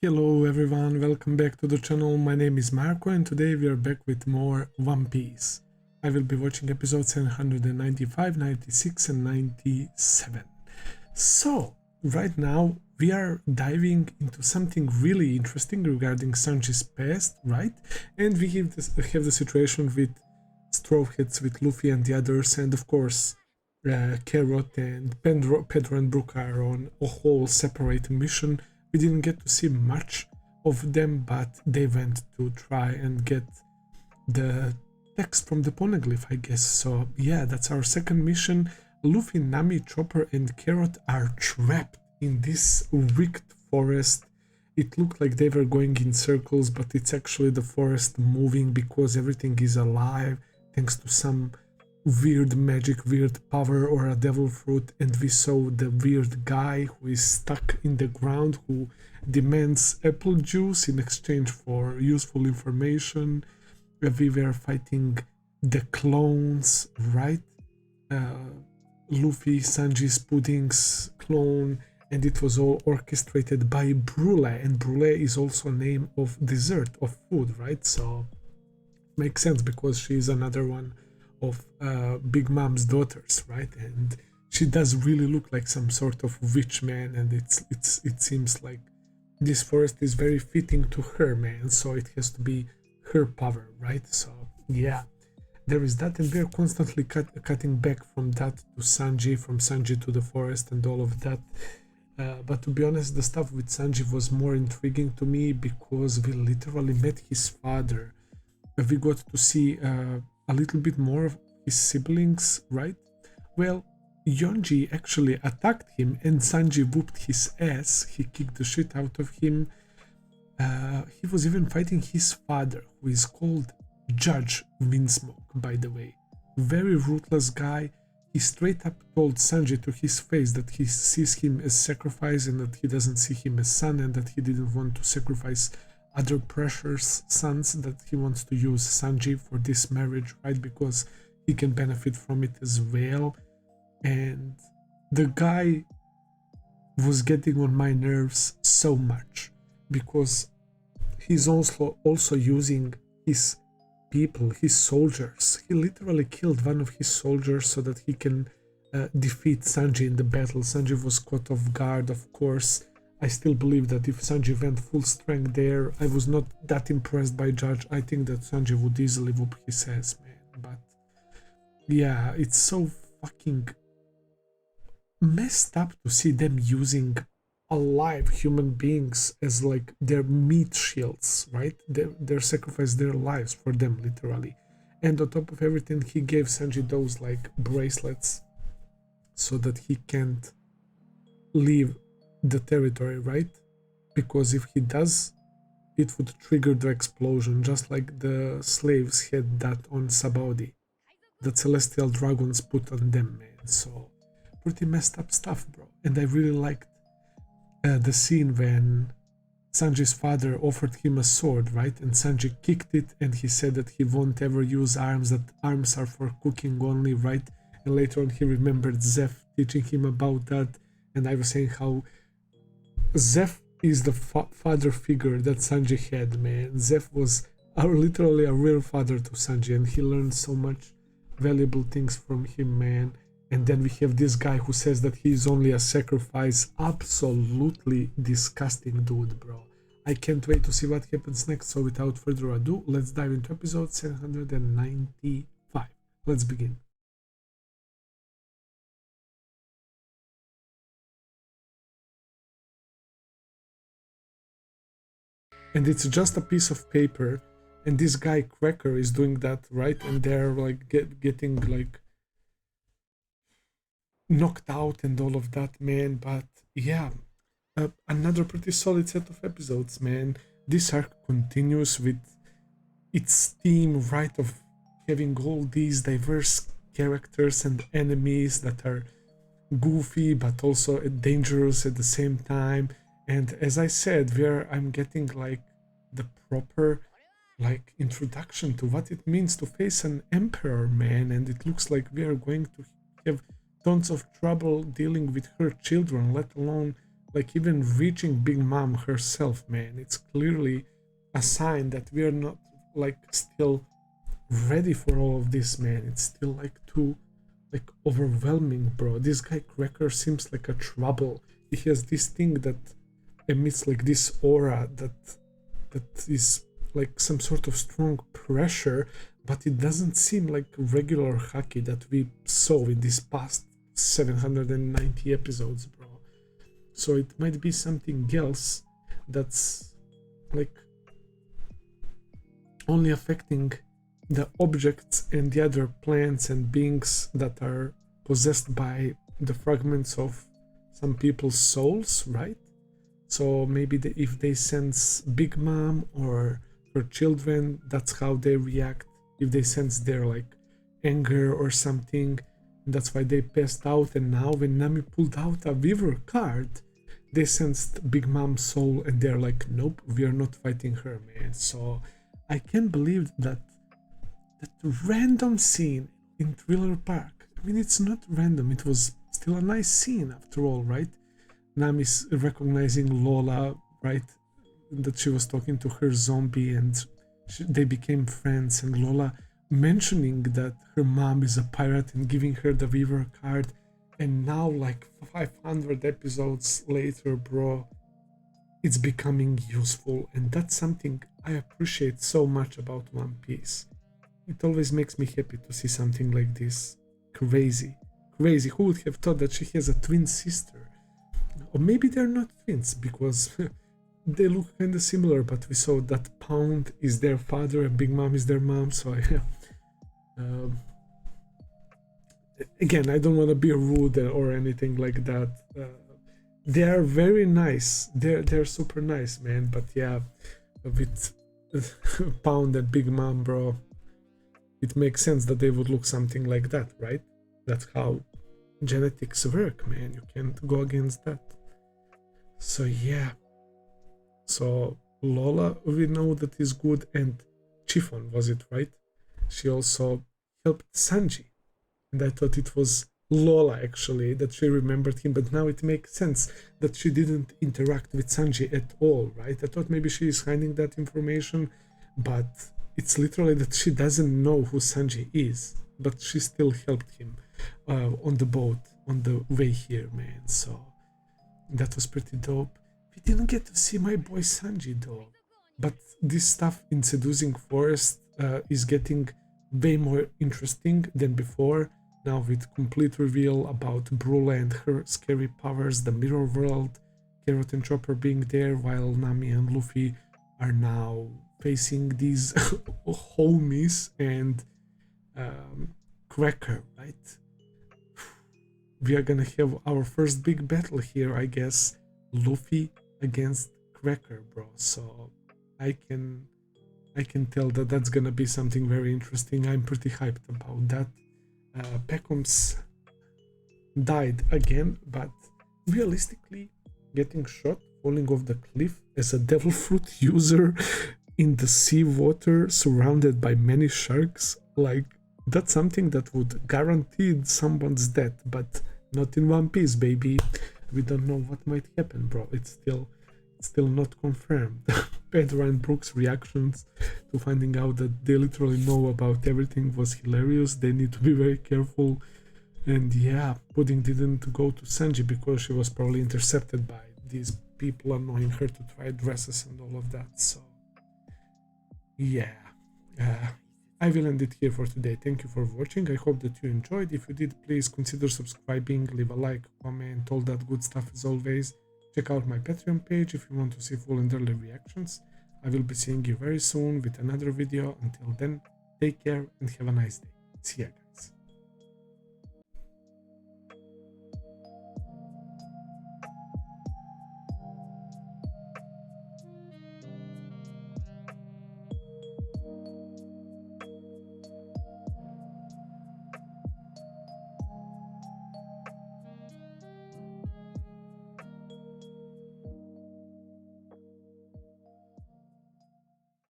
Hello everyone, welcome back to the channel. My name is Marco and today we are back with more One Piece. I will be watching episodes 795, 96 and 97. So, right now we are diving into something really interesting regarding Sanji's past, right? And we have the situation with Straw Hats, with Luffy and the others, and of course Carrot and Pedro and Brook are on a whole separate mission. We didn't get to see much of them, but they went to try and get the text from the poneglyph, I guess. So yeah, that's our second mission. Luffy, Nami, Chopper and Carrot are trapped in this rigged forest. It looked like they were going in circles, but it's actually the forest moving because everything is alive thanks to some weird magic, weird power or a devil fruit. And we saw the weird guy who is stuck in the ground, who demands apple juice in exchange for useful information. We were fighting the clones, right? Luffy, Sanji's Pudding's clone, and it was all orchestrated by Brulee, and Brulee is also a name of dessert, of food, right? So makes sense because she is another one of Big Mom's daughters, right? And she does really look like some sort of witch, man, and it seems like this forest is very fitting to her, man, so it has to be her power, right? So yeah, there is that, and we are constantly cutting back from that to Sanji, from Sanji to the forest and all of that. But to be honest, the stuff with Sanji was more intriguing to me because we literally met his father. We got to see a little bit more of his siblings, right? Well, Yonji actually attacked him and Sanji whooped his ass. He kicked the shit out of him. He was even fighting his father, who is called Judge Windsmoke, by the way. Very ruthless guy. He straight up told Sanji to his face that he sees him as sacrifice and that he doesn't see him as son, and that he didn't want to sacrifice other precious sons, that he wants to use Sanji for this marriage, right? Because he can benefit from it as well. And the guy was getting on my nerves so much because he's also using his people, his soldiers. He literally killed one of his soldiers so that he can defeat Sanji in the battle. Sanji was caught off guard, of course. I still believe that if Sanji went full strength there, I was not that impressed by Judge. I think that Sanji would easily whoop his ass, man. But yeah, it's so fucking messed up to see them using alive human beings as like their meat shields, right? They sacrifice their lives for them, literally. And on top of everything, he gave Sanji those like bracelets so that he can't leave the territory, right? Because if he does, it would trigger the explosion, just like the slaves had that on Sabaody, that celestial dragons put on them, man. So pretty messed up stuff, bro. And I really liked the scene when Sanji's father offered him a sword, right? And Sanji kicked it and he said that he won't ever use arms, that arms are for cooking only, right? And later on he remembered Zeph teaching him about that, and I was saying how Zeph is the father figure that Sanji had, man. Zeph was literally a real father to Sanji, and he learned so much valuable things from him, man. And then we have this guy who says that he is only a sacrifice. Absolutely disgusting dude, bro. I can't wait to see what happens next, so without further ado, let's dive into episode 795. Let's begin. And it's just a piece of paper, and this guy Cracker is doing that, right? And they're like getting like knocked out and all of that, man. But yeah, another pretty solid set of episodes, man. This arc continues with its theme, right, of having all these diverse characters and enemies that are goofy but also dangerous at the same time. And as I said, I'm getting like the proper like introduction to what it means to face an emperor, man. And it looks like we are going to have tons of trouble dealing with her children, let alone like even reaching Big Mom herself, man. It's clearly a sign that we are not like still ready for all of this, man. It's still like too like overwhelming, bro. This guy Cracker seems like a trouble. He has this thing that emits like this aura that is like some sort of strong pressure, but it doesn't seem like regular haki that we saw in these past 790 episodes, bro. So it might be something else that's like only affecting the objects and the other plants and beings that are possessed by the fragments of some people's souls, right? So maybe if they sense Big Mom or her children, that's how they react. If they sense their like anger or something, that's why they passed out. And now when Nami pulled out a vivre card, they sensed Big Mom's soul and they're like, nope, we are not fighting her, man. So I can't believe that random scene in Thriller Park. I mean, it's not random, it was still a nice scene after all, right? Nami's recognizing Lola, right? That she was talking to her zombie and they became friends, and Lola mentioning that her mom is a pirate and giving her the vivre card. And now, like 500 episodes later, bro, it's becoming useful, and that's something I appreciate so much about One Piece. It always makes me happy to see something like this. Crazy. Who would have thought that she has a twin sister? Or maybe they're not twins, because they look kind of similar, but we saw that Pound is their father and Big Mom is their mom, so again, I don't want to be rude or anything like that. They are very nice. They're super nice, man. But yeah, with Pound and Big Mom, bro, it makes sense that they would look something like that, right? That's how genetics work, man. You can't go against that. So yeah. So Lola, we know that is good, and Chiffon, was it, right? She also helped Sanji. And I thought it was Lola, actually, that she remembered him, but now it makes sense that she didn't interact with Sanji at all, right? I thought maybe she is hiding that information, but it's literally that she doesn't know who Sanji is, but she still helped him on the boat on the way here, man. So that was pretty dope. We didn't get to see my boy Sanji though, but this stuff in Seducing Forest is getting way more interesting than before. Now with complete reveal about Brule and her scary powers, the mirror world, Carrot and Chopper being there, while Nami and Luffy are now facing these homies and Cracker, right? We are gonna have our first big battle here, I guess. Luffy against Cracker, bro. So I can tell that that's gonna be something very interesting. I'm pretty hyped about that. Peckham's died again, but realistically, getting shot, falling off the cliff as a devil fruit user in the sea water surrounded by many sharks, like, that's something that would guarantee someone's death, but not in One Piece, baby. We don't know what might happen, bro. It's still not confirmed. Pedro and Brooks' reactions to finding out that they literally know about everything was hilarious. They need to be very careful. And yeah, Pudding didn't go to Sanji because she was probably intercepted by these people annoying her to try dresses and all of that. So yeah, I will end it here for today. Thank you for watching. I hope that you enjoyed. If you did, please consider subscribing, leave a like, comment, all that good stuff as always. Check out my Patreon page if you want to see full and early reactions. I will be seeing you very soon with another video. Until then, take care and have a nice day. See ya, guys.